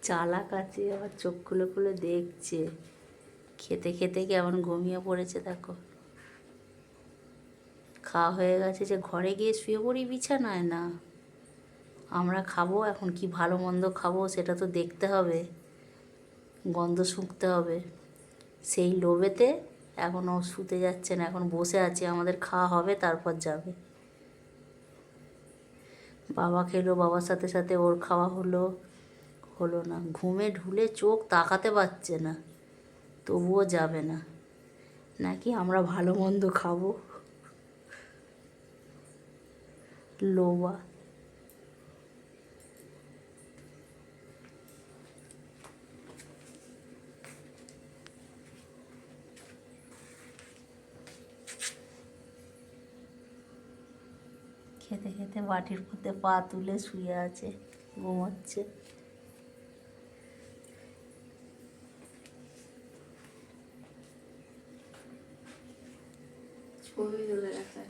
চালাক আছে, আবার চোখ খুলে খুলে দেখছে। খেতে খেতে কেমন ঘুমিয়ে পড়েছে দেখো। খাওয়া হয়ে গেছে যে ঘরে গিয়ে শুয়ে পড়ি বিছানায়? না, আমরা খাবো এখন, কি ভালো মন্দ খাবো সেটা তো দেখতে হবে, গন্ধ শুঁকতে হবে। সেই লোভেতে এখনও শুতে যাচ্ছে না, এখন বসে আছে, আমাদের খাওয়া হবে তারপর যাবে। বাবা খেলো, বাবার সাথে সাথে ওর খাওয়া হলো, হলো না। ঘুমে ঢুলে চোখ তাকাতে পারছে না, তবুও যাবে না। নাকি আমরা ভালো মন্দ খাবো, লোভা। খেতে খেতে বাটির মধ্যে পা তুলে শুয়ে আছে, ঘুমাচ্ছে। ছবি তুলে রাখা।